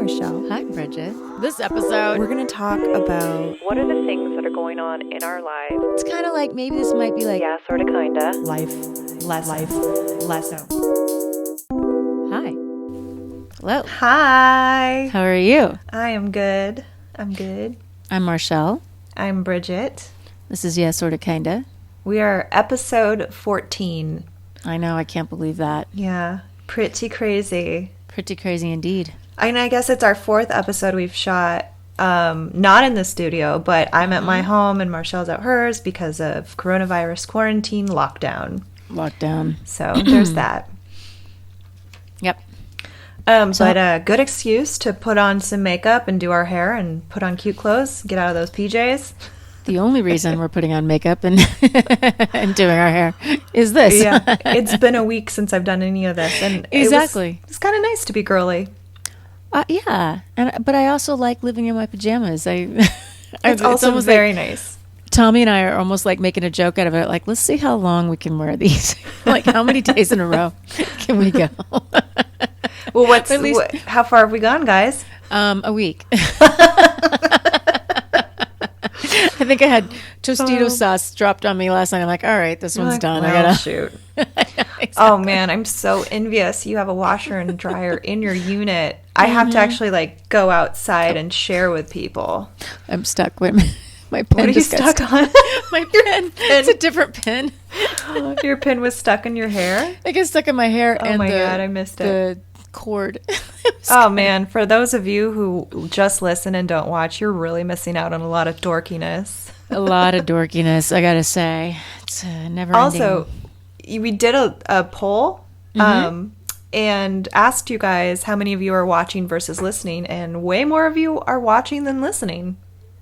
Marshelle. Hi, Bridget. This episode, We're going to talk about What are the things that are going on in our lives? it's kind of like maybe this might be like, Yeah, sorta, kinda. life lesson. Hi. Hello. Hi. How are you? I am good. I'm good. I'm Marshelle. I'm Bridget. This is Yeah, Sorta, Kinda. We are episode 14. I know, I can't believe that. Yeah, pretty crazy. Pretty crazy indeed. And I guess it's our fourth episode we've shot, not in the studio, but I'm at my home and Marcelle's at hers because of coronavirus quarantine lockdown. Lockdown. So there's that. Yep. But a good excuse to put on some makeup and do our hair and put on cute clothes, get out of those PJs. The only reason we're putting on makeup and and doing our hair is this. Yeah, it's been a week since I've done any of this, and Exactly. it's kind of nice to be girly. Yeah, but I also like living in my pajamas. It's also almost very like, nice. Tommy and I are almost like making a joke out of it. Like, let's see how long we can wear these. Like, how many days in a row can we go? Well, how far have we gone, guys? A week. I think I had Tostito sauce dropped on me last night. I'm like, all right, this one's done. Well, I gotta shoot. Exactly. Oh man, I'm so envious. You have a washer and dryer in your unit. I have to actually like go outside and share with people. I'm stuck. Wait, my pen What are you just got stuck on? My pen. It's a different pin. Your pin was stuck in your hair? It gets stuck in my hair. Oh and my the, God, I missed it. The cord. Oh man, for those of you who just listen and don't watch, you're really missing out on a lot of dorkiness. A lot of dorkiness, I gotta say. It's never Also, we did a poll and asked you guys how many of you are watching versus listening, and way more of you are watching than listening,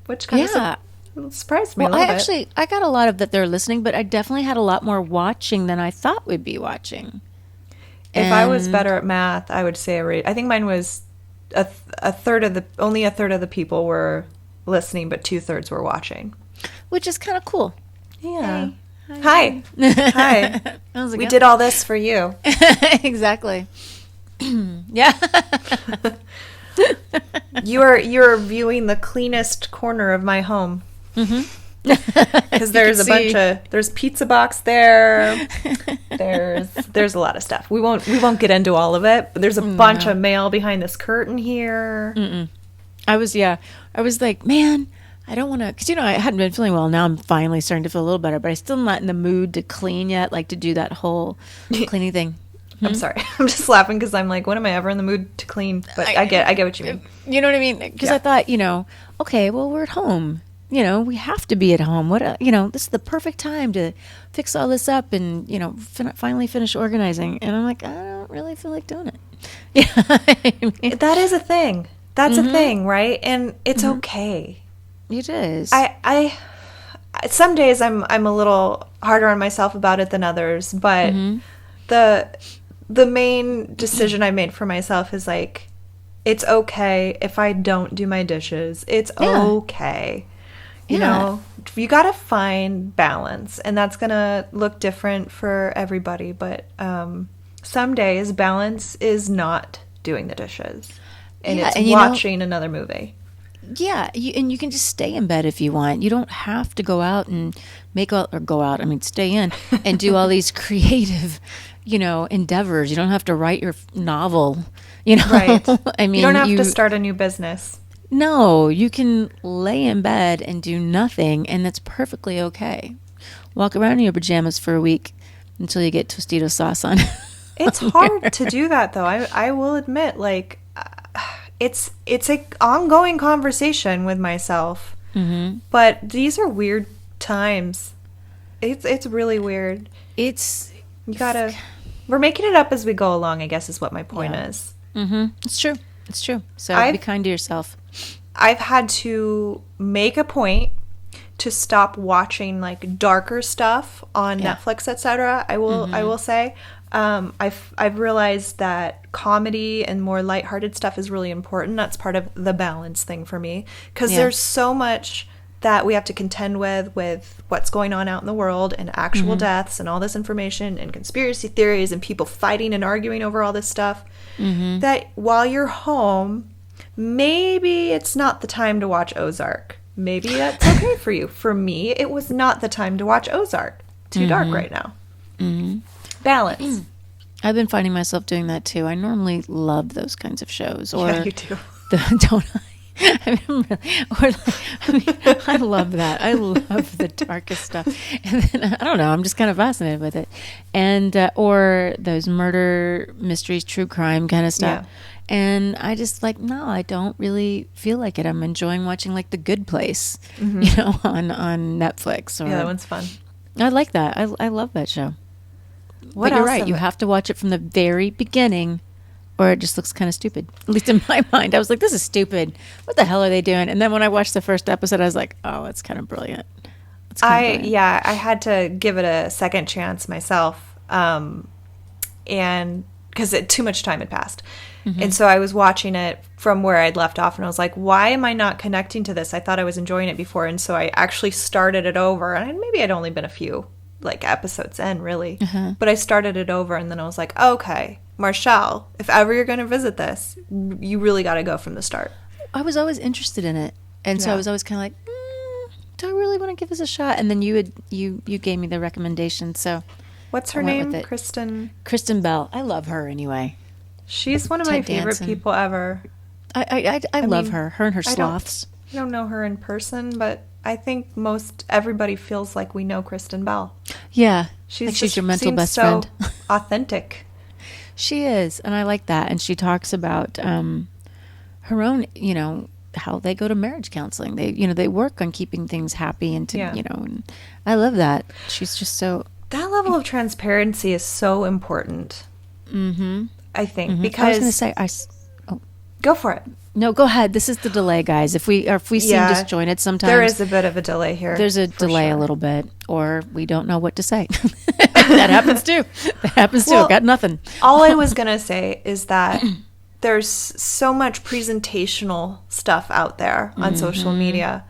which kind of surprised me a little bit. I got a lot of that they're listening, but I definitely had a lot more watching than I thought we'd be watching. If I was better at math, I would say I think mine was only a third of the people were listening, but 2/3 were watching. Which is kind of cool. Yeah. Hi. Hi. How's it We going? did all this for you. Exactly. Yeah. You're viewing the cleanest corner of my home. Because there's there's pizza box there. There's a lot of stuff. We won't get into all of it, but there's a bunch of mail behind this curtain here. I was like, man, I don't want to, because I hadn't been feeling well. Now I'm finally starting to feel a little better, but I'm still not in the mood to clean yet, like to do that whole cleaning thing. I'm sorry. I'm just laughing because I'm like, when am I ever in the mood to clean? But I get what you mean. You know what I mean? Because I thought, okay, well, we're at home. We have to be at home. This is the perfect time to fix all this up and, finally finish organizing. And I'm like, I don't really feel like doing it. Yeah. That is a thing. That's a thing, right? And it's okay. It is. I some days I'm a little harder on myself about it than others, but the main decision I made for myself is like, it's okay if I don't do my dishes. It's okay. You know, you got to find balance, and that's going to look different for everybody. But some days balance is not doing the dishes, and it's watching another movie. Yeah, and you can just stay in bed if you want. You don't have to go out and stay in and do all these creative, endeavors. You don't have to write your novel, Right. I mean, you don't have to start a new business. No, you can lay in bed and do nothing, and that's perfectly okay. Walk around in your pajamas for a week until you get Tostito sauce on. It's hard to do that, though. I will admit, like, it's an ongoing conversation with myself. Mm-hmm. But these are weird times. It's really weird. We're making it up as we go along, I guess, is what my point is. Mm-hmm. It's true. So be kind to yourself. I've had to make a point to stop watching like darker stuff on Netflix, etc. I will say, I've realized that comedy and more lighthearted stuff is really important. That's part of the balance thing for me, because there's so much that we have to contend with what's going on out in the world and actual deaths and all this information and conspiracy theories and people fighting and arguing over all this stuff, that while you're home maybe it's not the time to watch Ozark. Maybe that's okay for you. For me, it was not the time to watch Ozark. Too dark right now. Balance. I've been finding myself doing that too. I normally love those kinds of shows. Or Yeah, you do. Don't I? I love that. I love the darkest stuff. And then, I don't know, I'm just kind of fascinated with it. And, or those murder mysteries, true crime kind of stuff. Yeah. And I just no, I don't really feel like it. I'm enjoying watching The Good Place, you know, on Netflix. Or, Yeah, that one's fun. I like that. I love that show. What but you're else right. You have to watch it from the very beginning, or it just looks kind of stupid. At least in my mind, I was like, "This is stupid. What the hell are they doing?" And then when I watched the first episode, I was like, "Oh, it's kind of brilliant." I had to give it a second chance myself, and because too much time had passed, and so I was watching it from where I'd left off, and I was like, "Why am I not connecting to this? I thought I was enjoying it before," and so I actually started it over, and maybe I'd only been a few episodes in, really, but I started it over, and then I was like, okay, Marshelle, if ever you're going to visit this, you really got to go from the start. I was always interested in it, and so I was always kind of like, do I really want to give this a shot? And then you gave me the recommendation, so what's her name? Kristen Bell. I love her anyway. She's one of my favorite people ever. I love her and her sloths. I don't know her in person, but I think most everybody feels like we know Kristen Bell. Yeah, she's your mental best friend. Authentic. She is, and I like that. And she talks about her own, you know, how they go to marriage counseling. They work on keeping things happy and and I love that. She's just so. That level of transparency is so important. I think because I was going to say go for it. No, go ahead. This is the delay, guys. If we seem disjointed sometimes. There is a bit of a delay here. There's a delay a little bit, or we don't know what to say. That happens too. Well, got nothing. All I was going to say is that there's so much presentational stuff out there on social media.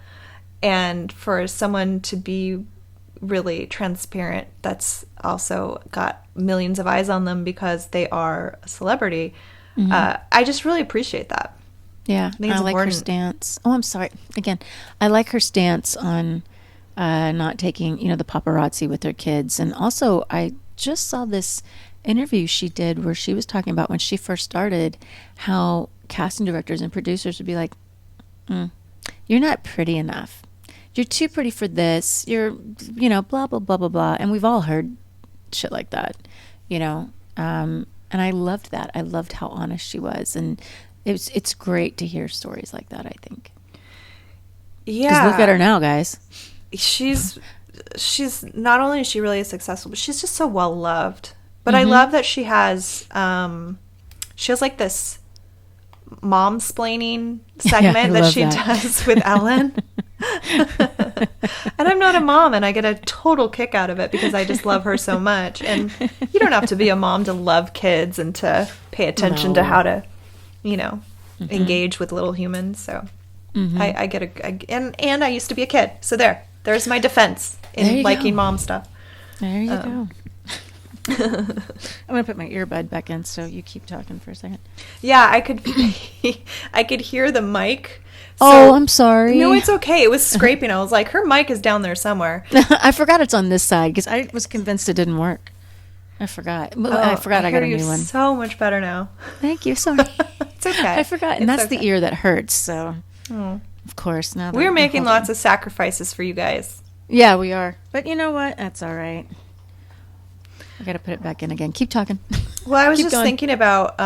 And for someone to be really transparent, that's also got millions of eyes on them because they are a celebrity. I just really appreciate that. Yeah, I like her stance. Oh, I'm sorry. Again, I like her stance on not taking, the paparazzi with her kids. And also, I just saw this interview she did where she was talking about when she first started, how casting directors and producers would be like, you're not pretty enough. You're too pretty for this. You're, blah, blah, blah, blah, blah. And we've all heard shit like that, and I loved that. I loved how honest she was. And it's great to hear stories like that, I think. Yeah. 'Cause look at her now, guys. She's not only is she really successful, but she's just so well loved. But I love that she has like this mom-splaining segment that she does with Ellen. And I'm not a mom, and I get a total kick out of it because I just love her so much. And you don't have to be a mom to love kids and to pay attention to how to, engage with little humans. So I get and I used to be a kid. So there's my defense in liking mom stuff. There you go. I'm gonna put my earbud back in, so you keep talking for a second. Yeah, I could hear the mic. So, I'm sorry. No, it's okay. It was scraping. I was like, her mic is down there somewhere. I forgot it's on this side because I was convinced it didn't work. I forgot. I got a new one. So much better now. Thank you. Sorry. It's okay. I forgot, and that's the ear that hurts. So, of course, now we're making lots of sacrifices for you guys. Yeah, we are. But you know what? That's all right. I got to put it back in again. Keep talking. Well, I was just thinking about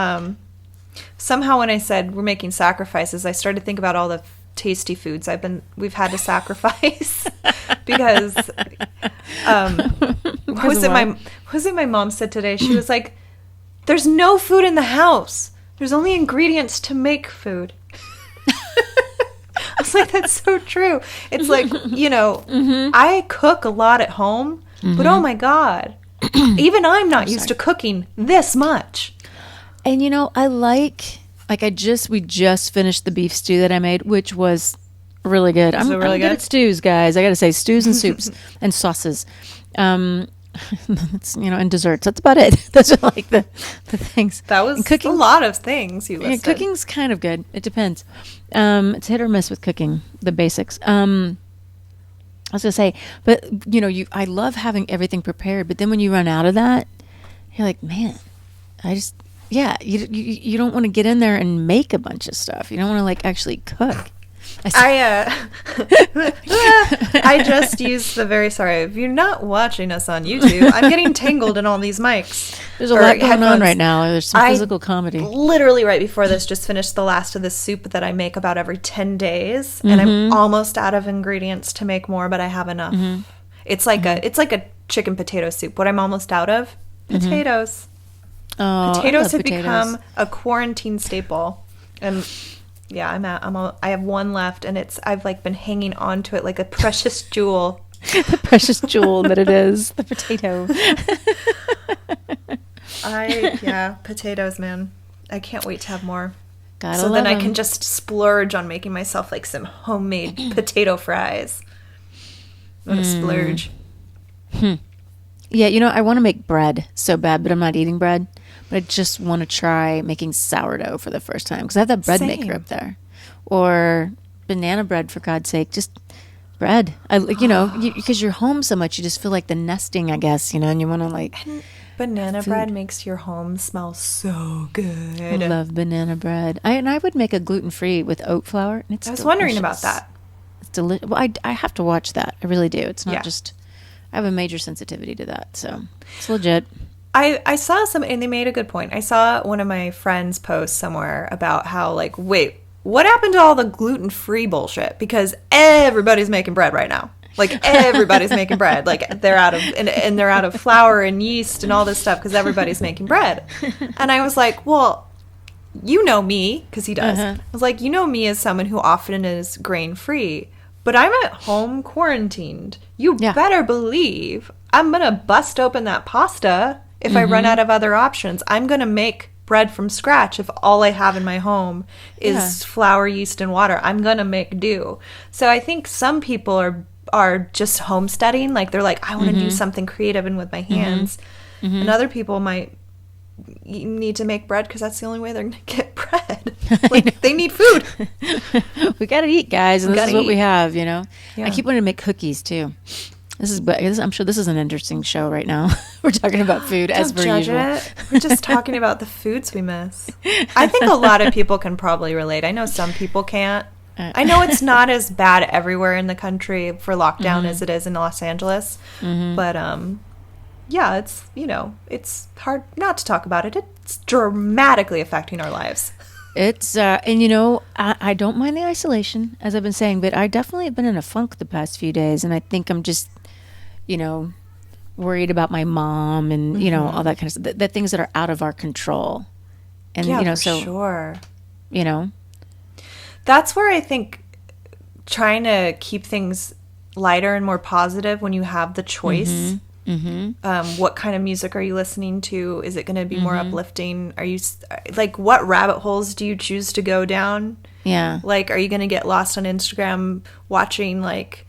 somehow when I said we're making sacrifices, I started to think about all the tasty foods we've had to sacrifice because what was it my mom said today? She was like, "There's no food in the house. There's only ingredients to make food." I was like, that's so true. It's like, I cook a lot at home, but oh my God, even I'm not used to cooking this much. And I we just finished the beef stew that I made, which was really good. I'm good at stews, guys. I got to say, stews and soups and sauces. That's, and desserts. That's about it. Those are like the things. That was And cooking. a lot of things you listed. Cooking's kind of good. It depends. It's hit or miss with cooking, the basics. I was gonna say, but I love having everything prepared. But then when you run out of that, you're like, man, you don't want to get in there and make a bunch of stuff. You don't want to like actually cook. I just used sorry, if you're not watching us on YouTube, I'm getting tangled in all these mics. There's a lot going on right now. There's some physical comedy. Literally right before this, just finished the last of the soup that I make about every 10 days. And I'm almost out of ingredients to make more, but I have enough. It's like a chicken potato soup. What I'm almost out of? Potatoes. Oh, Potatoes have become a quarantine staple. And yeah, I have one left, and I've like been hanging on to it like a precious jewel. The precious jewel that it is, the potato. Potatoes, man. I can't wait to have more. So then I can just splurge on making myself like some homemade potato fries. I'm gonna splurge. Yeah, I want to make bread so bad, but I'm not eating bread. But I just want to try making sourdough for the first time because I have that bread maker up there, or banana bread, for God's sake, just bread. Because you're home so much, you just feel like the nesting, I guess, and you want to like. And banana bread makes your home smell so good. I love banana bread. I would make a gluten-free with oat flour. And it's I was delicious. wondering about that. It's delicious. Well, I have to watch that. I really do. It's not just. I have a major sensitivity to that, so it's legit. I saw and they made a good point. I saw one of my friends post somewhere about how, like, wait, what happened to all the gluten-free bullshit? Because everybody's making bread right now. Like, everybody's making bread. Like, they're out of flour and yeast and all this stuff because everybody's making bread. And I was like, well, you know me, because he does. I was like, you know me as someone who often is grain-free. But I'm at home quarantined. You better believe I'm going to bust open that pasta if I run out of other options. I'm going to make bread from scratch if all I have in my home is flour, yeast, and water. I'm going to make do. So I think some people are just homesteading. Like, they're like, I want to do something creative and with my hands. And other people might need to make bread because that's the only way they're going to get bread. Like, they need food. We got to eat, guys. And this is what we have, Yeah. I keep wanting to make cookies, too. I'm sure this is an interesting show right now. We're talking about food as per usual. We're just talking about the foods we miss. I think a lot of people can probably relate. I know some people can't. I know it's not as bad everywhere in the country for lockdown as it is in Los Angeles. But yeah, it's it's hard not to talk about it. It's dramatically affecting our lives. It's and I don't mind the isolation, as I've been saying, but I definitely have been in a funk the past few days, and I think I'm just worried about my mom and all that kind of stuff, the things that are out of our control. And sure. That's where I think trying to keep things lighter and more positive when you have the choice. What kind of music are you listening to? Is it going to be more uplifting? Are you like, what rabbit holes do you choose to go down? Yeah. Like, are you going to get lost on Instagram watching like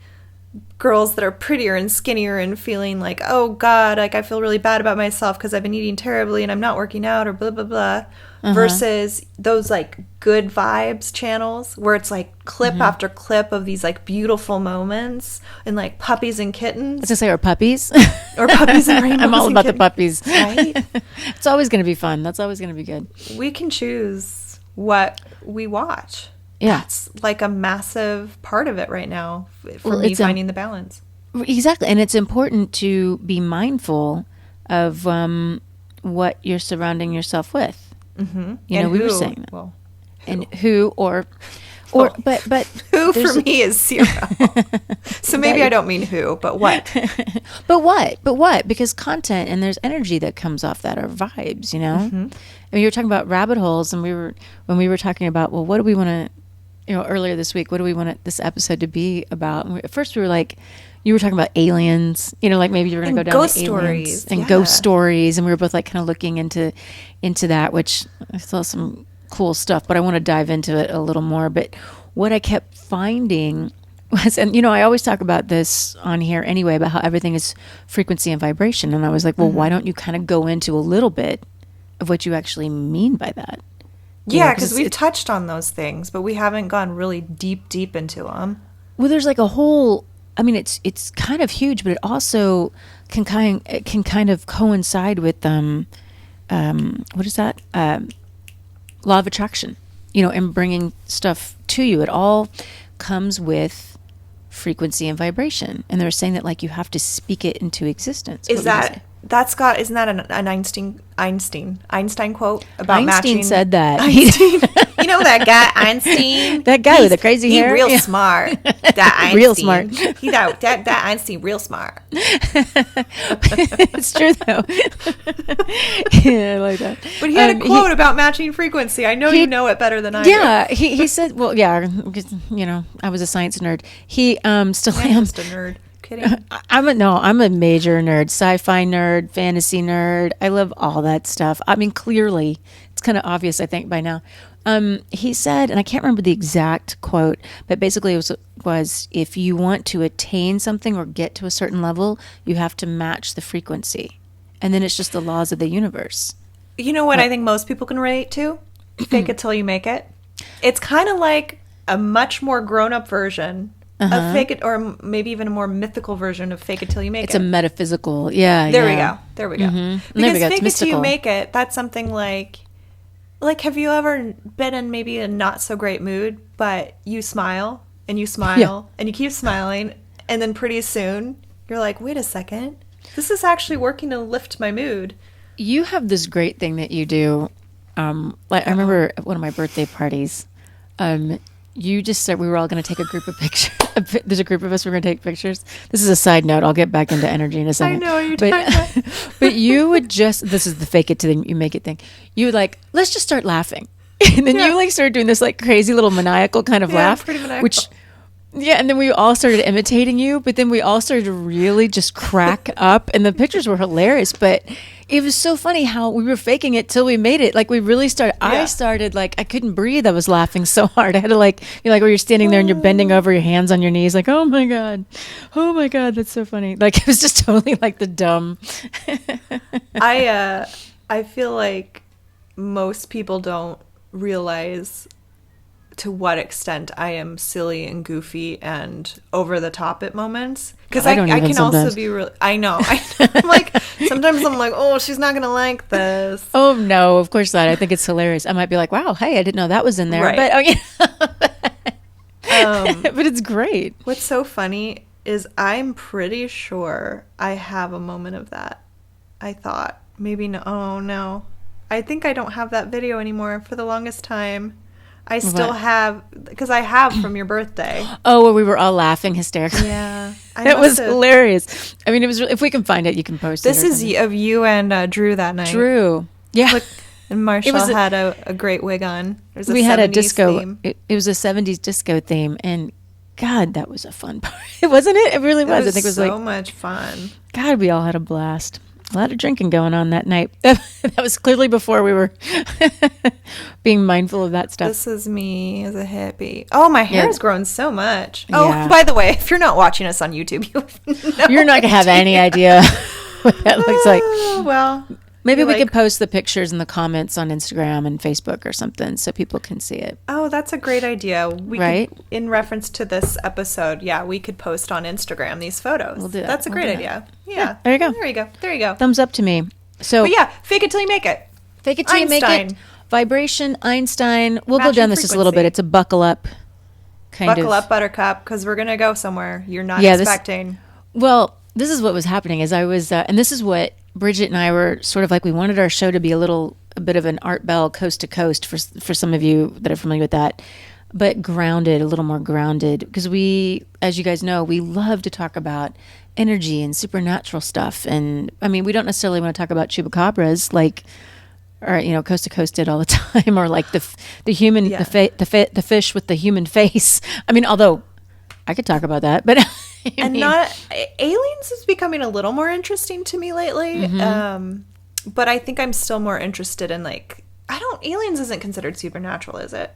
girls that are prettier and skinnier and feeling like, oh God, like I feel really bad about myself because I've been eating terribly and I'm not working out or blah, blah, blah. Versus those like good vibes channels where it's like clip after clip of these like beautiful moments and like puppies and kittens. I was gonna say, or puppies. Or puppies and rainbows. I'm all about the kittens. puppies. Right? It's always going to be fun. That's always going to be good. We can choose what we watch. Yeah. That's like a massive part of it right now for me, finding the balance. Exactly. And it's important to be mindful of what you're surrounding yourself with. And we were saying that. Well, and who but who for me is zero. So maybe I don't mean who, but what? But what? Because content, and there's energy that comes off that, or vibes, I mean, you were talking about rabbit holes, and when we were talking about, well, what do we want to, earlier this week, what do we want this episode to be about? And at first we were like, you were talking about aliens, like maybe you were going to go down ghost to stories and ghost stories, and we were both like kind of looking into that, which I saw some cool stuff, but I want to dive into it a little more. But what I kept finding was, and I always talk about this on here anyway, about how everything is frequency and vibration. And I was like, well, why don't you kind of go into a little bit of what you actually mean by that? Yeah, because we've touched on those things, but we haven't gone really deep into them. Well, there's like a whole, I mean, it's kind of huge, but it also can kind of coincide with, what is that? Law of attraction, and bringing stuff to you. It all comes with frequency and vibration. And they're saying that like you have to speak it into existence. Isn't that an Einstein quote about matching? Einstein said that. Einstein. You know that guy Einstein? That guy with the crazy hair? He's real smart. That Einstein. Real smart. That Einstein real smart. It's true though. Yeah, I like that. But he had a quote about matching frequency. I know you know it better than I do. Yeah, he said, well, yeah, because, I was a science nerd. He still I'm am. just a nerd. Kidding. I'm a major nerd, sci-fi nerd, fantasy nerd. I love all that stuff. I mean, clearly, it's kind of obvious, I think, by now. He said, and I can't remember the exact quote, but basically it was if you want to attain something or get to a certain level, you have to match the frequency. And then it's just the laws of the universe. You know what I think most people can relate to? Fake it till you make it. It's kind of like a much more grown-up version of fake it, or maybe even a more mythical version of fake it till you make it. It's a metaphysical, yeah. There we go. Mm-hmm. Because fake it till you make it, that's something like, have you ever been in maybe a not so great mood, but you smile and you smile and you keep smiling, and then pretty soon you're like, wait a second, this is actually working to lift my mood. You have this great thing that you do. I remember at one of my birthday parties, you just said we were all going to take a group of pictures. There's a group of us. We're going to take pictures. This is a side note. I'll get back into energy in a second. I know you're talking about. But you would just, this is the fake it till you make it thing. You would like, let's just start laughing. And then you started doing this like crazy little maniacal kind of laugh. Pretty maniacal. Which, and then we all started imitating you, but then we all started to really just crack up, and the pictures were hilarious, but it was so funny how we were faking it till we made it. Like we really started, I started like, I couldn't breathe. I was laughing so hard. I had to where you're standing there and you're bending over, your hands on your knees, like, oh my God, that's so funny. Like it was just totally like the dumb. I feel like most people don't realize to what extent I am silly and goofy and over the top at moments, because I can sometimes also be really, I know I'm like, sometimes I'm like, oh, she's not gonna like this. Oh no, of course not. I think it's hilarious. I might be like, wow, hey, I didn't know that was in there, right. But but it's great. What's so funny is I'm pretty sure I have a moment of that. I thought maybe no. Oh no, I think I don't have that video anymore. For the longest time I still have, because I have from your birthday. Oh, where we were all laughing hysterically. Yeah. That was hilarious. I mean, it was. If we can find it, you can post it. This is of you and Drew that night. Drew. Yeah. Look, and Marshelle had a great wig on. We had a disco theme. It was a 70s disco theme, and God, that was a fun party. Wasn't it? It really was. I think it was so much fun. God, we all had a blast. A lot of drinking going on that night. That was clearly before we were being mindful of that stuff. This is me as a hippie. Oh, my hair has grown so much. Oh, by the way, if you're not watching us on YouTube, you're not going to have any idea what that looks like. Well, maybe we could post the pictures in the comments on Instagram and Facebook or something so people can see it. Oh, that's a great idea. We could, in reference to this episode, we could post on Instagram these photos. We'll do that. That's a great idea. Yeah. There you go. There you go. Thumbs up to me. So, but fake it till you make it. Fake it till you make it. Vibration, Einstein. We'll go down this just a little bit. It's a buckle up kind of. Buckle up, Buttercup, because we're going to go somewhere you're not expecting. This is what was happening is I was, and this is what Bridget and I were sort of like, we wanted our show to be a bit of an Art Bell coast to coast for some of you that are familiar with that, but grounded, a little more grounded, because we, as you guys know, we love to talk about energy and supernatural stuff. And I mean, we don't necessarily want to talk about chupacabras or coast to coast did all the time, or like the human, the fish with the human face. I mean, although I could talk about that, but aliens is becoming a little more interesting to me lately. Mm-hmm. But I think I'm still more interested in aliens isn't considered supernatural, is it?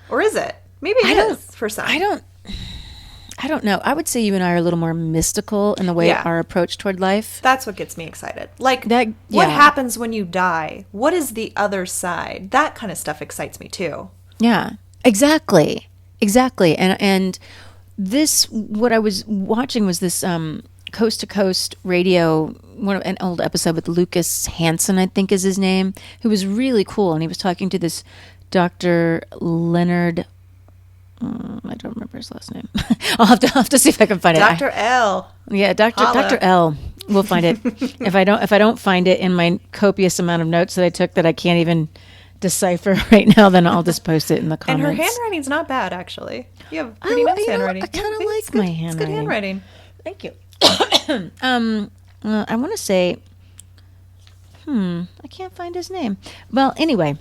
Or is it? Maybe it is for some. I don't know. I would say you and I are a little more mystical in the way Yeah. our approach toward life. That's what gets me excited. Like, That- what yeah. happens when you die? What is the other side? That kind of stuff excites me too. Yeah, exactly. And this, what I was watching was this Coast to Coast radio, an old episode with Lucas Hansen, I think is his name, who was really cool. And he was talking to this Dr. Leonard, I don't remember his last name. I'll have to see if I can find it. Dr. L. Yeah, Dr. L. We'll find it. If I don't find it in my copious amount of notes that I took that I can't even decipher right now, then I'll just post it in the And comments. her handwriting's not bad, actually. You have pretty nice handwriting. I kind of Yeah, like it's good. my It's good handwriting. handwriting. Thank you. I want to say, I can't find his name. Well, anyway,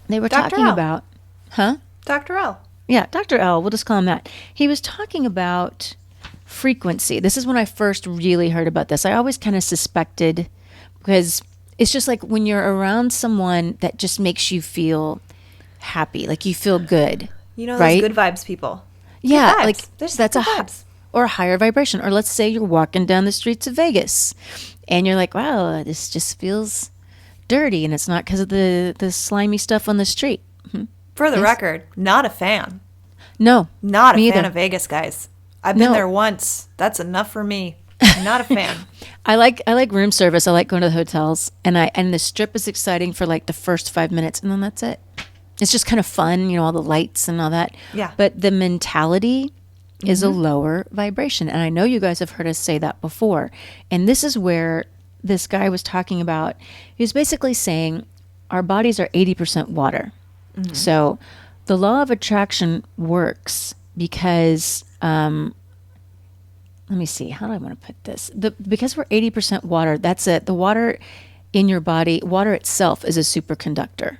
they were Dr. talking L. about, huh? Dr. L. Yeah, Dr. L. We'll just call him that. He was talking about frequency. This is when I first really heard about this. I always kind of suspected, because it's just like when you're around someone that just makes you feel happy, like you feel good. You know, right? those good vibes people. Yeah, vibes. like There's that's good a vibes. or a higher vibration. Or let's say you're walking down the streets of Vegas, and you're like, "Wow, this just feels dirty," and it's not because of the slimy stuff on the street. For the Yes. record, not a fan. No, Not a me fan either. of Vegas, guys. I've been No. there once. That's enough for me. Not a fan. I like room service. I like going to the hotels, and the strip is exciting for like the first 5 minutes, and then that's it. It's just kind of fun, all the lights and all that. Yeah. But the mentality is a lower vibration, and I know you guys have heard us say that before. And this is where this guy was talking about. He was basically saying our bodies are 80% water. So the law of attraction works because let me see, how do I want to put this? Because we're 80% water, that's it. The water in your body, water itself is a superconductor.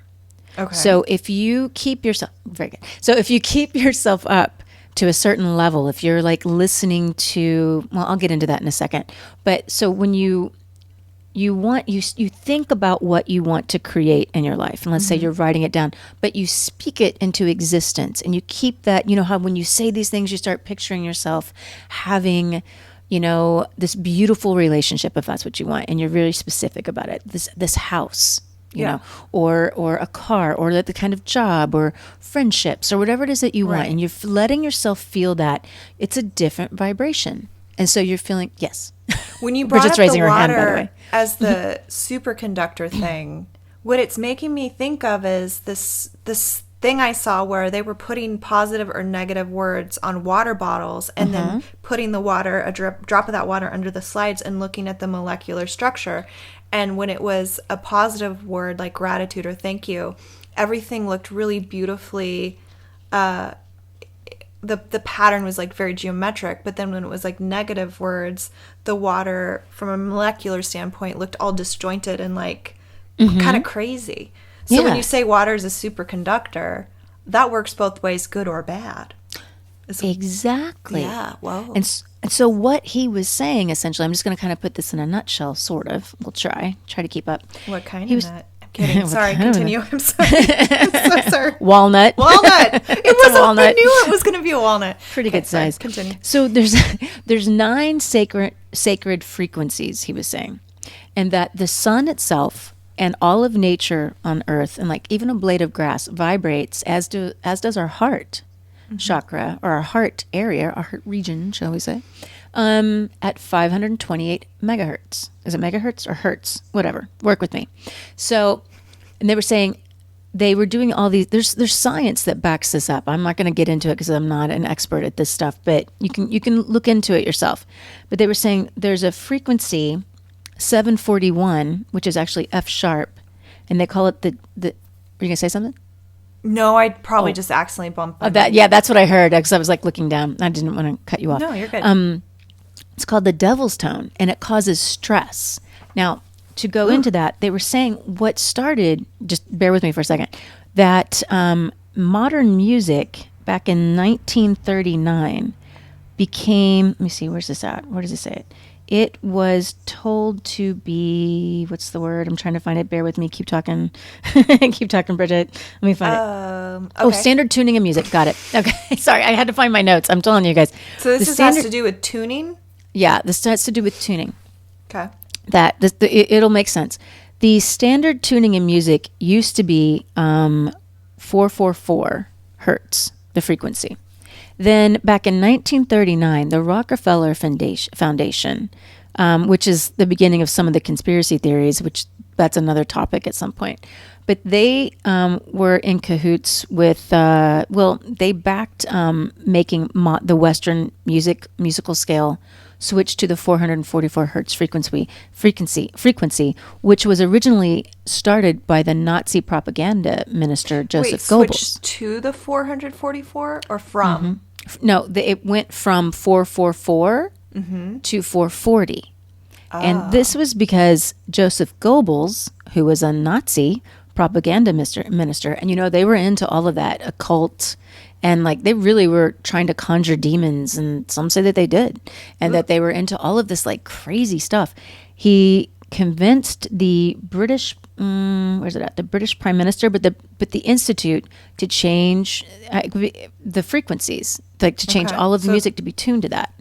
Okay. So if you keep yourself, very good. So if you keep yourself up to a certain level, if you're like listening to, well, I'll get into that in a second. But so when you think about what you want to create in your life, and let's say you're writing it down, but you speak it into existence, and you keep that, how when you say these things, you start picturing yourself having, this beautiful relationship, if that's what you want, and you're really specific about it. This house, Yeah. or a car, or the kind of job, or friendships, or whatever it is that you want, Right. and you're letting yourself feel that it's a different vibration, and so you're feeling yes. When you brought Bridget's up raising the her water hand, by the way. as the superconductor thing, what it's making me think of is this thing I saw where they were putting positive or negative words on water bottles and then putting the water, a drop of that water under the slides and looking at the molecular structure. And when it was a positive word like gratitude or thank you, everything looked really beautifully the pattern was like very geometric, but then when it was like negative words, the water from a molecular standpoint looked all disjointed and like kind of crazy. So when Yeah. you say water is a superconductor, that works both ways, good or bad. Exactly. Yeah, whoa. And so what he was saying, essentially, I'm just going to kind of put this in a nutshell, sort of. We'll try to keep up. What kind He of was- nut? I'm kidding. What Sorry, kind of continue. I'm sorry. I'm so sorry. Walnut. Walnut. It It's a was. I walnut. knew it was going to be a walnut. Pretty Okay, good sorry, size. Continue. So there's 9 sacred frequencies, he was saying, and that the sun itself and all of nature on Earth, and like even a blade of grass, vibrates as does our heart chakra, or our heart area, our heart region, shall we say, at 528 megahertz. Is it megahertz or hertz? Whatever. Work with me. So, and they were saying they were doing all these. There's science that backs this up. I'm not going to get into it because I'm not an expert at this stuff, but you can look into it yourself. But they were saying there's a frequency 741, which is actually F sharp, and they call it the. Were you gonna say something? No, I'd probably just accidentally bumped my That's what I heard because I was like looking down. I didn't want to cut you off. No, you're good. It's called the devil's tone, and it causes stress. Now, to go into that, they were saying what started, just bear with me for a second, that modern music back in 1939 became, let me see, where's this at? Where does it say it? it was told to be, what's the word? I'm trying to find it. Bear with me. Keep talking. Keep talking, Bridget. Let me find it. Okay. Oh, standard tuning and music. Got it. Okay. Sorry, I had to find my notes. I'm telling you guys. So this just has to do with tuning? Yeah, this has to do with tuning. Okay. It'll make sense. The standard tuning in music used to be 444 hertz, the frequency. Then back in 1939, the Rockefeller Foundation, which is the beginning of some of the conspiracy theories, which that's another topic at some point. But they were in cahoots with, they backed making the Western musical scale switch to the 444 hertz frequency, which was originally started by the Nazi propaganda minister Joseph Goebbels. Switched to the 444 or from? No, it went from 444 to 440. And this was because Joseph Goebbels, who was a Nazi propaganda minister, and they were into all of that occult, and like they really were trying to conjure demons, and some say that they did, and that they were into all of this like crazy stuff. He convinced the British the British Prime Minister, but the Institute to change the frequencies, like to change all of the music to be tuned to that.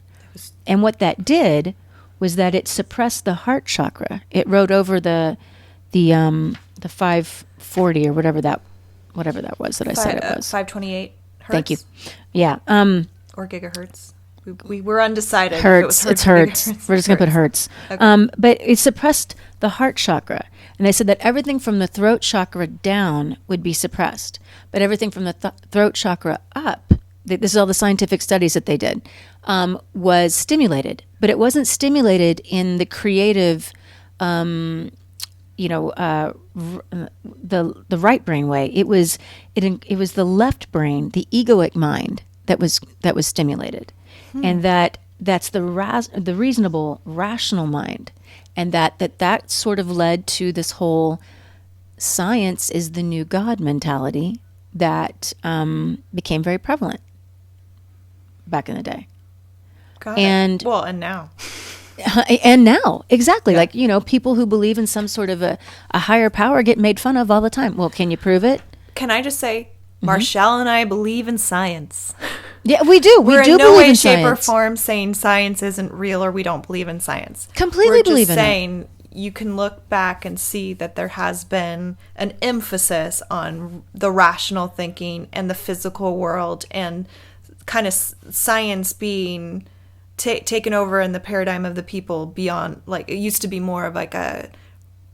And what that did was that it suppressed the heart chakra. It wrote over the 540 or whatever that was that I said it was. 528 hertz. Thank you. Yeah. Or gigahertz. We were undecided. Hertz. It's hertz. We're just going to put hertz. Okay. But it suppressed the heart chakra. And they said that everything from the throat chakra down would be suppressed. But everything from the throat chakra up, this is all the scientific studies that they did, was stimulated. But it wasn't stimulated in the creative, the right brain way. It was the left brain, the egoic mind that was stimulated. And that's the reasonable, rational mind, and that sort of led to this whole science is the new God mentality that became very prevalent back in the day. And now. And now, exactly. Yeah. Like, people who believe in some sort of a higher power get made fun of all the time. Well, can you prove it? Can I just say, Marshelle and I believe in science. Yeah, we do. We're do in no way, in shape, or science. form saying science isn't real or we don't believe in science. Completely believe in it. We're just saying you can look back and see that there has been an emphasis on the rational thinking and the physical world, and kind of science being taken over in the paradigm of the people beyond, like, it used to be more of like a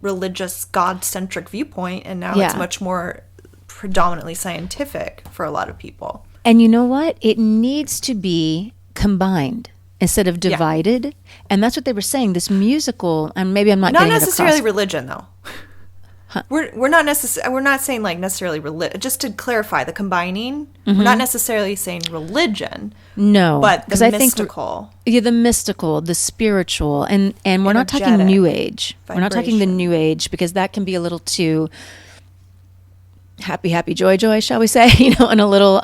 religious God-centric viewpoint, and now it's much more predominantly scientific for a lot of people. And you know what? It needs to be combined instead of divided. Yeah. And that's what they were saying. This musical, and maybe I'm not getting necessarily it across. Religion, though. Huh. We're not saying like necessarily religion. Just to clarify, the combining. We're not necessarily saying religion. No, but the mystical. The mystical, the spiritual, and we're not talking New Age. Vibration. We're not talking the New Age, because that can be a little too happy, joy, shall we say? And a little.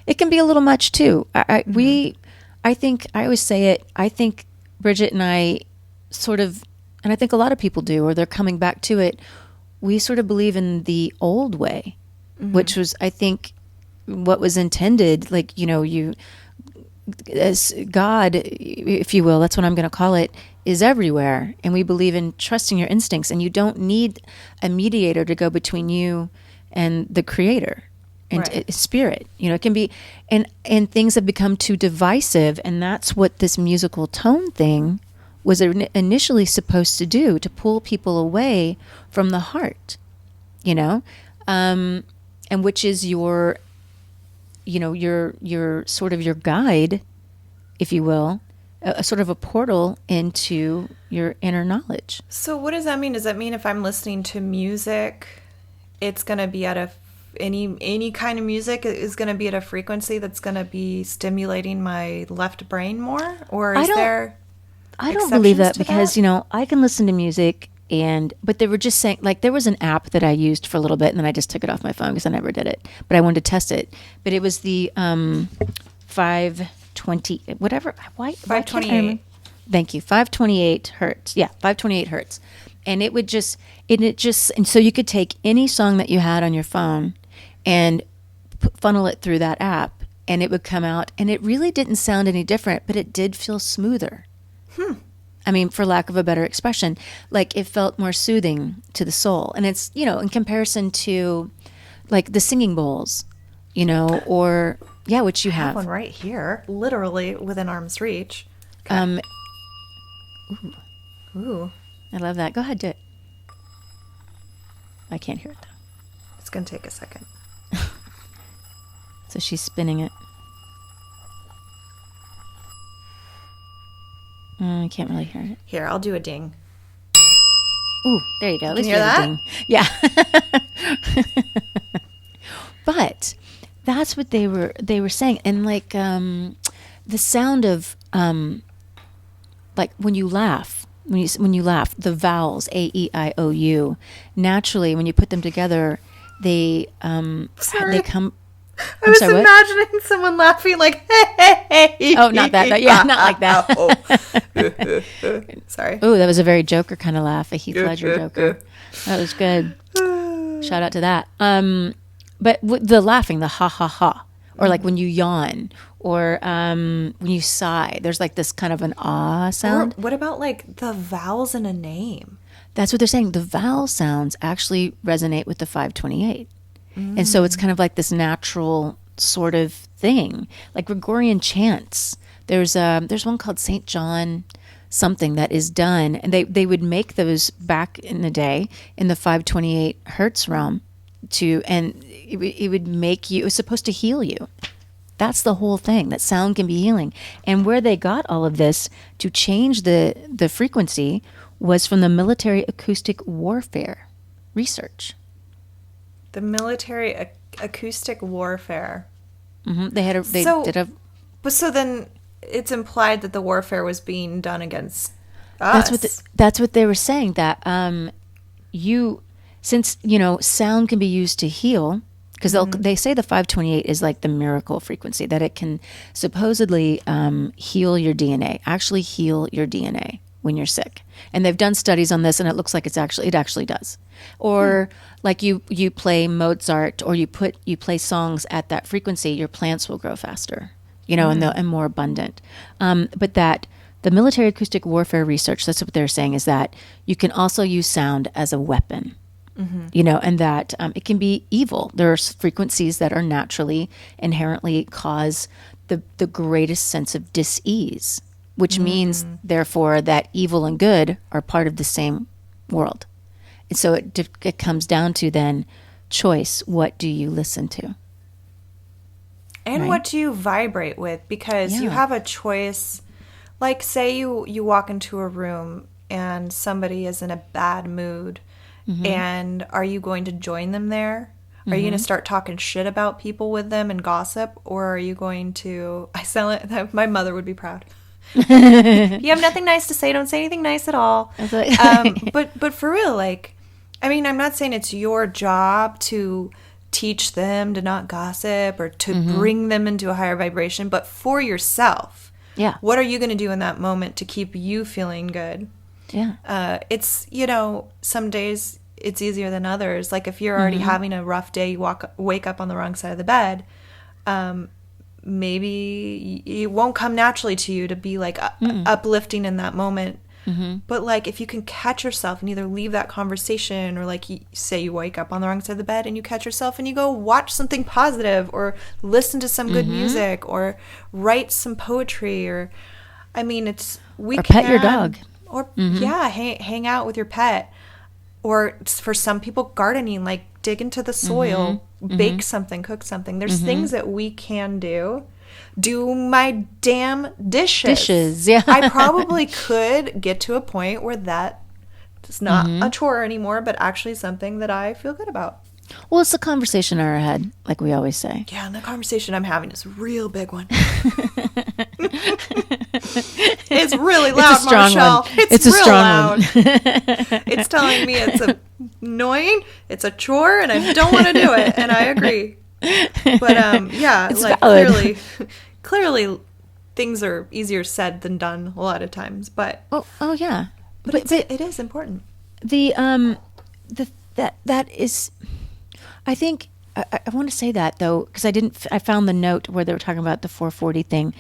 It can be a little much too. I think I always say it. I think Bridget and I sort of, and I think a lot of people do, or they're coming back to it. We sort of believe in the old way, which was, I think, what was intended. Like, you, as God, if you will, that's what I'm going to call it, is everywhere. And we believe in trusting your instincts, and you don't need a mediator to go between you and the Creator and spirit. It can be, and things have become too divisive, and that's what this musical tone thing was initially supposed to do, to pull people away from the heart, and which is your sort of your guide, if you will, a sort of a portal into your inner knowledge. So what does that mean? Does that mean if I'm listening to music, it's going to be at any kind of music is going to be at a frequency that's going to be stimulating my left brain more? Or is there... I don't believe that, because, I can listen to music, but they were just saying, like, there was an app that I used for a little bit, and then I just took it off my phone because I never did it, but I wanted to test it. But it was the 520, whatever. 528. Thank you. 528 hertz. Yeah, 528 hertz. And it would just, and so you could take any song that you had on your phone and funnel it through that app, and it would come out, and it really didn't sound any different, but it did feel smoother. I mean, for lack of a better expression, like it felt more soothing to the soul. And it's, in comparison to like the singing bowls, or which you I have. have one right here, literally within arm's reach. Ooh. I love that. Go ahead, do it. I can't hear it though. It's going to take a second. So she's spinning it. I can't really hear it. Here, I'll do a ding. Ooh, there you go. At least hear you have a that? ding. Yeah. But that's what they were saying. And like the sound of like when you laugh, when you laugh, the vowels A-E-I-O-U, naturally when you put them together, they come. I was imagining someone laughing like, hey. Oh, not that. Yeah, not like that. Sorry. Oh, that was a very Joker kind of laugh, a Heath Ledger Joker. That was good. Shout out to that. But the laughing, the ha ha ha, or like when you yawn, or when you sigh, there's like this kind of an ah sound. Or what about like the vowels in a name? That's what they're saying. The vowel sounds actually resonate with the 528. And so it's kind of like this natural sort of thing, like Gregorian chants. There's one called St. John something that is done, and they would make those back in the day in the 528 hertz realm and it would make you, it was supposed to heal you. That's the whole thing, that sound can be healing. And where they got all of this to change the frequency was from the military acoustic warfare research. The military acoustic warfare. Mm-hmm. But so then it's implied that the warfare was being done against us. That's what they were saying, that since sound can be used to heal, because they say the 528 is like the miracle frequency, that it can supposedly heal your DNA, actually heal your DNA when you're sick. And they've done studies on this, and it looks like it actually does. Or like you play Mozart, or you play songs at that frequency, your plants will grow faster, and more abundant. But that the military acoustic warfare research, that's what they're saying, is that you can also use sound as a weapon. And that it can be evil. There are frequencies that are naturally, inherently cause the greatest sense of dis-ease, which means, therefore, that evil and good are part of the same world. And so it comes down to then choice. What do you listen to? And what do you vibrate with? Because you have a choice. Like, say you walk into a room and somebody is in a bad mood. And are you going to join them there? Are you going to start talking shit about people with them and gossip? Or are you going to... my mother would be proud. You have nothing nice to say, don't say anything nice at all. But for real, like, I mean, I'm not saying it's your job to teach them to not gossip or to bring them into a higher vibration, but for yourself, what are you going to do in that moment to keep you feeling good? It's, some days it's easier than others. Like if you're already having a rough day, you wake up on the wrong side of the bed, maybe it won't come naturally to you to be like uplifting in that moment. But like if you can catch yourself and either leave that conversation, or like say you wake up on the wrong side of the bed and you catch yourself and you go watch something positive, or listen to some good music, or write some poetry, or pet your dog, or hang out with your pet, or for some people gardening, like dig into the soil, bake something, cook something. There's things that we can do. Do my damn dishes. I probably could get to a point where that is not a chore anymore, but actually something that I feel good about. Well, it's a conversation in our head, like we always say. Yeah, and the conversation I'm having is a real big one. It's really loud, it's a strong Marshelle. One. It's a real strong loud. One. It's telling me it's annoying, it's a chore, and I don't want to do it, and I agree. But it's like valid. clearly things are easier said than done a lot of times, but oh yeah. but it is important. That is, I think I want to say that though, because I found the note where they were talking about the 440 thing.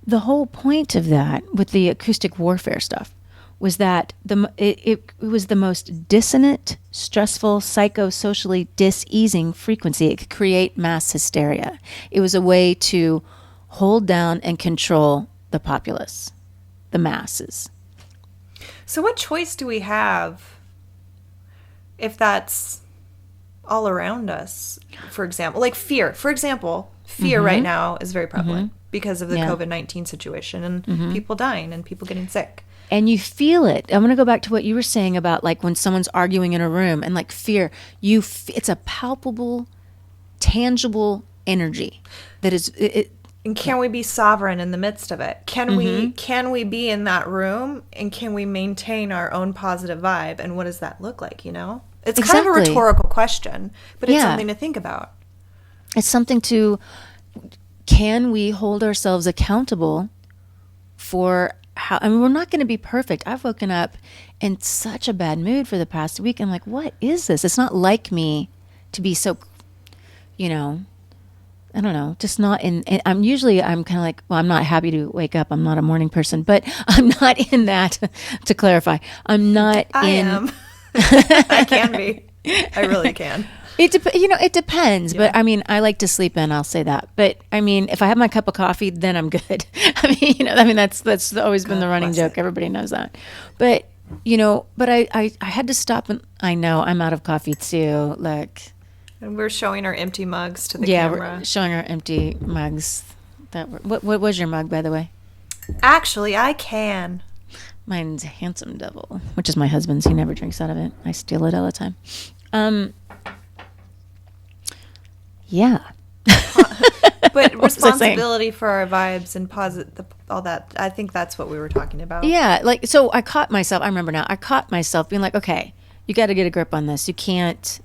The whole point of that with the acoustic warfare stuff was that it was the most dissonant, stressful, psychosocially diseasing frequency. It could create mass hysteria. It was a way to hold down and control the populace, the masses. So what choice do we have if that's all around us? For example, like fear. For example, fear right now is very prevalent because of the COVID-19 situation and people dying and people getting sick. And you feel it. I'm going to go back to what you were saying about like when someone's arguing in a room and like fear. It's a palpable, tangible energy that is. And can we be sovereign in the midst of it? Can we be in that room and can we maintain our own positive vibe? And what does that look like? You know, it's kind of a rhetorical question, but it's something to think about. It's something to. Can we hold ourselves accountable for how? I mean, we're not going to be perfect. I've woken up in such a bad mood for the past week. I'm like, what is this? It's not like me to be so, I don't know, just not in. I'm kind of like, well, I'm not happy to wake up. I'm not a morning person, but I'm not in that. To clarify, I'm not. I am. I can be. I really can. It depends, but I mean, I like to sleep in. I'll say that. But I mean, if I have my cup of coffee, then I'm good. I mean, that's always been the running joke. Everybody knows that. But I had to stop, and I know I'm out of coffee too. Like, and we're showing our empty mugs to the camera. Yeah, we're showing our empty mugs. What was your mug, by the way? Actually, I can. Mine's Handsome Devil, which is my husband's. He never drinks out of it. I steal it all the time. Yeah. But responsibility for our vibes and all that. I think that's what we were talking about. Yeah. Like, so I caught myself. I remember now. I caught myself being like, okay, you got to get a grip on this. You can't,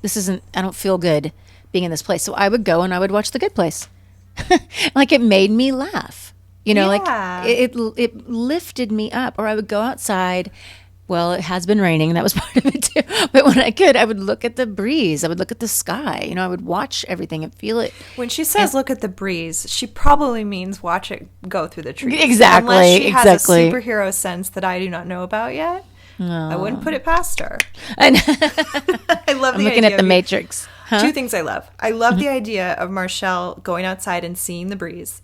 I don't feel good being in this place. So I would go and I would watch The Good Place. Like, it made me laugh. Like it lifted me up. Or I would go outside. Well, it has been raining. That was part of it too. But when I could, I would look at the breeze. I would look at the sky. I would watch everything and feel it. When she says look at the breeze, she probably means watch it go through the trees. Exactly. Unless she has a superhero sense that I do not know about yet. No. I wouldn't put it past her. I love the idea. I'm looking at the Matrix. Huh? Two things I love. I love the idea of Marshelle going outside and seeing the breeze.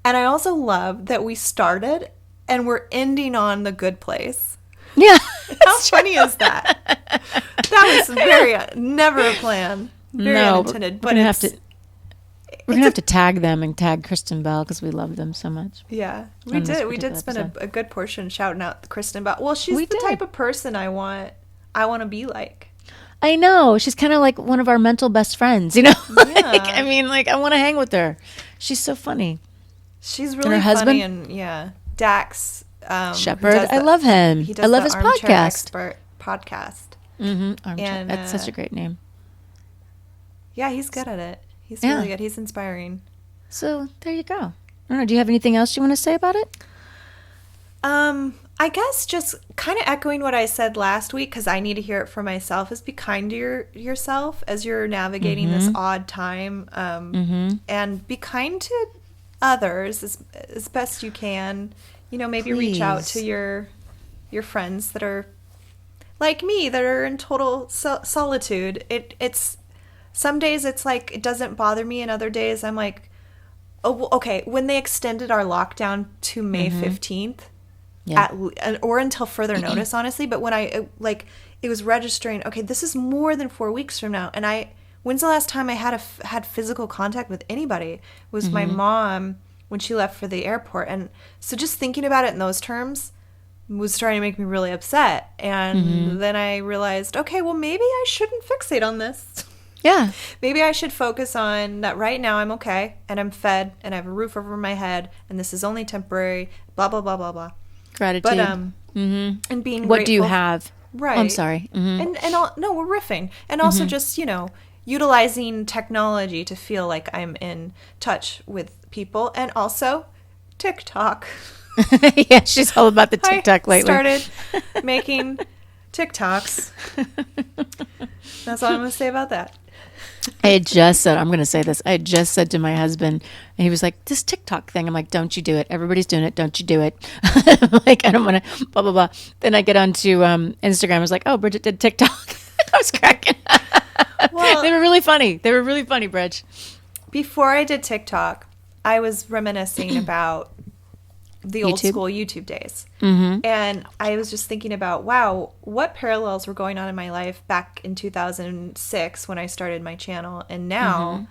And I also love that we started and we're ending on The Good Place. Yeah. How funny is that? That was never a plan. Very unintended. But we're gonna have to tag them and tag Kristen Bell because we love them so much. Yeah, we did. We did spend a good portion shouting out Kristen Bell. Well, she's the type of person I want to be like. I know. She's kind of like one of our mental best friends. Yeah. I want to hang with her. She's so funny. She's really funny. Husband? Dax. Shepherd, I love him. I love his podcast. And that's such a great name. Yeah, he's good at it. He's really good. He's inspiring. So there you go. I don't know. Do you have anything else you want to say about it? I guess just kind of echoing what I said last week, because I need to hear it for myself, is be kind to yourself as you're navigating this odd time, and be kind to others as best you can. Maybe reach out to your friends that are like me, that are in total solitude. It's some days it's like it doesn't bother me, and other days I'm like, oh, okay. When they extended our lockdown to May 15th, or until further notice, honestly. But when it was registering, okay, this is more than 4 weeks from now, and when's the last time I had physical contact with anybody? It was my mom when she left for the airport. And so just thinking about it in those terms was starting to make me really upset. And then I realized, okay, well, maybe I shouldn't fixate on this. Yeah. Maybe I should focus on that right now I'm okay, and I'm fed, and I have a roof over my head, and this is only temporary, blah, blah, blah, blah, blah. Gratitude. But, and being what grateful. do you have? Right. Oh, I'm sorry. And no, we're riffing. And also just, utilizing technology to feel like I'm in touch with people, and also TikTok. Yeah, she's all about the TikTok lately. Started making TikToks. That's all I'm going to say about that. I had just said, I'm going to say this. I had just said to my husband, and he was like, this TikTok thing. I'm like, don't you do it. Everybody's doing it. Don't you do it. Like, I don't want to, blah, blah, blah. Then I get onto Instagram. I was like, oh, Bridget did TikTok. I was cracking. Well, they were really funny. They were really funny, Bridge. Before I did TikTok, I was reminiscing about the old school YouTube days. Mm-hmm. And I was just thinking about, wow, what parallels were going on in my life back in 2006 when I started my channel and now. Mm-hmm.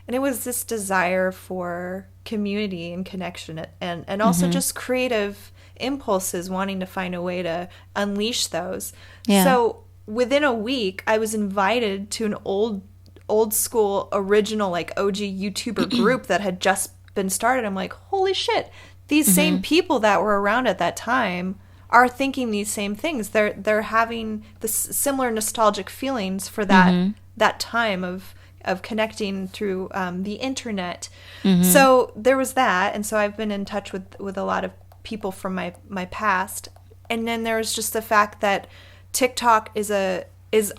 And it was this desire for community and connection and also just creative impulses, wanting to find a way to unleash those. Yeah. So within a week, I was invited to an old school original like OG YouTuber group that had just been started. I'm like, holy shit. These same people that were around at that time are thinking these same things. They're having the similar nostalgic feelings for that time of connecting through the internet. Mm-hmm. So there was that, and so I've been in touch with a lot of people from my past. And then there was just the fact that TikTok is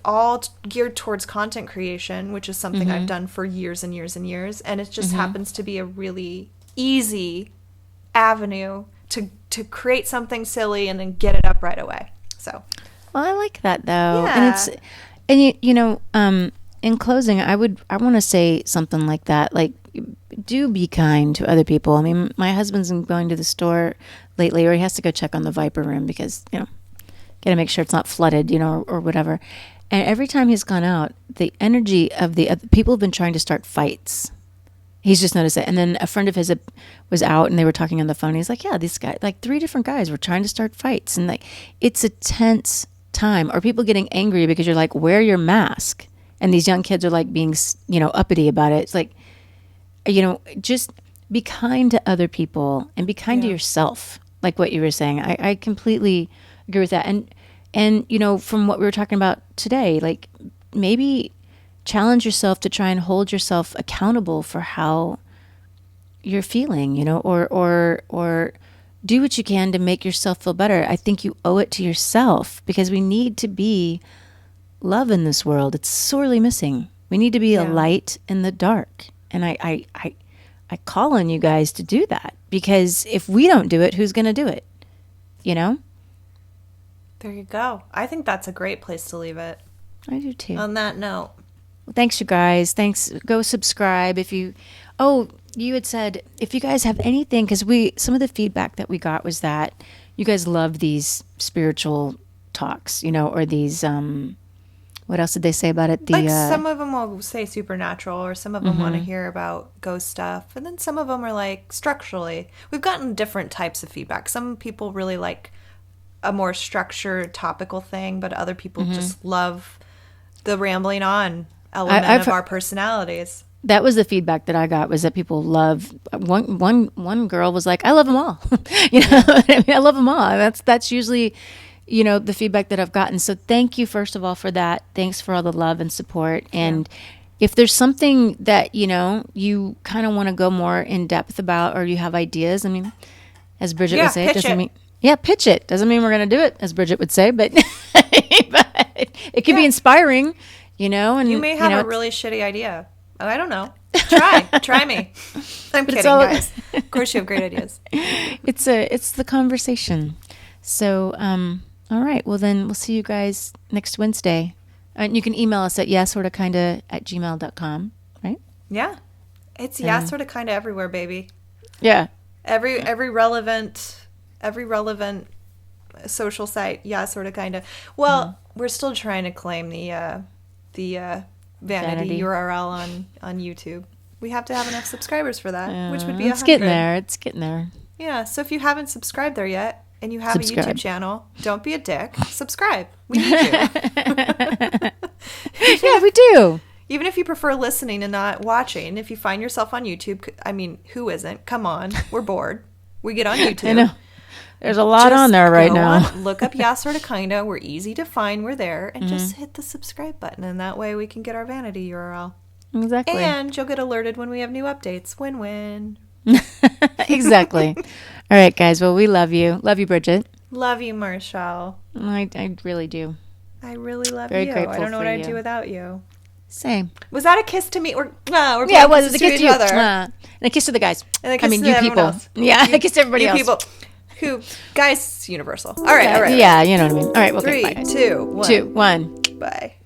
all geared towards content creation, which is something I've done for years and years and years, and it just happens to be a really easy avenue to create something silly and then get it up right away. So, well, I like that though. Yeah. And you know, in closing, I want to say something like that. Like, do be kind to other people. I mean, my husband's been going to the store lately, or he has to go check on the Viper room because, you know, got to make sure it's not flooded, you know, or whatever. And every time he's gone out, the energy of the other people have been trying to start fights. He's just noticed it. And then a friend of his was out and they were talking on the phone. He's like, yeah, these guys, like 3 different guys were trying to start fights. And like, it's a tense time. Or people getting angry because you're like, wear your mask. And these young kids are like being, you know, uppity about it. It's like, you know, just be kind to other people and be kind to yourself. Like what you were saying. I completely agree with that. And, you know, from what we were talking about today, like maybe challenge yourself to try and hold yourself accountable for how you're feeling, you know, or do what you can to make yourself feel better. I think you owe it to yourself because we need to be love in this world. It's sorely missing. We need to be a light in the dark. And I call on you guys to do that because if we don't do it, who's going to do it? You know? There you go. I think that's a great place to leave it. I do too. On that note. Thanks, you guys. Thanks. Go subscribe if you. Oh, you had said if you guys have anything, because some of the feedback that we got was that you guys love these spiritual talks, you know, or these. What else did they say about it? Like some of them will say supernatural, or some of them want to hear about ghost stuff, and then some of them are like structurally. We've gotten different types of feedback. Some people really like a more structured, topical thing, but other people just love the rambling on element of our personalities. That was the feedback that I got, was that people love one girl was like, I love them all. You know, I mean, I love them all. That's usually, you know, the feedback that I've gotten. So thank you, first of all, for that. Thanks for all the love and support. And if there's something that, you know, you kind of want to go more in depth about, or you have ideas, I mean, as Bridget would say, it doesn't mean pitch it. Doesn't mean we're going to do it, as Bridget would say, but but it could be inspiring. You know, and you may have a really shitty idea. Oh, I don't know. Try me. I'm kidding, guys. Of course, you have great ideas. It's the conversation. So, all right. Well, then we'll see you guys next Wednesday. And you can email us at yeahsortakinda@gmail.com, right? Yeah, it's yeahsortakinda everywhere, baby. Yeah. Every relevant social site, yeahsortakinda. Well, we're still trying to claim the vanity URL on YouTube. We have to have enough subscribers for that, which would be 100. It's getting there. Yeah, so if you haven't subscribed there yet and you have a YouTube channel, don't be a dick. Subscribe. We need you. Yeah, we do. Even if you prefer listening and not watching, if you find yourself on YouTube, I mean, who isn't? Come on. We're bored. We get on YouTube. I know. There's a lot on there right now. Look up yeahsortakinda. We're easy to find. We're there. And just hit the subscribe button. And that way we can get our vanity URL. Exactly. And you'll get alerted when we have new updates. Win-win. Exactly. All right, guys. Well, we love you. Love you, Bridget. Love you, Marshelle. I really do. I really love Very you. grateful I don't know for what I'd you. do without you. Same. Was that a kiss to me? We're Yeah, paying it was kisses a to kiss each to you. other. And a kiss to the guys. And a kiss to you everyone people. else. Yeah, a kiss to everybody You else. people who, guys, universal. All right, all right. Yeah, you know what I mean. All right, well, okay, 3, bye, guys. 2, 1. 2, 1. Bye.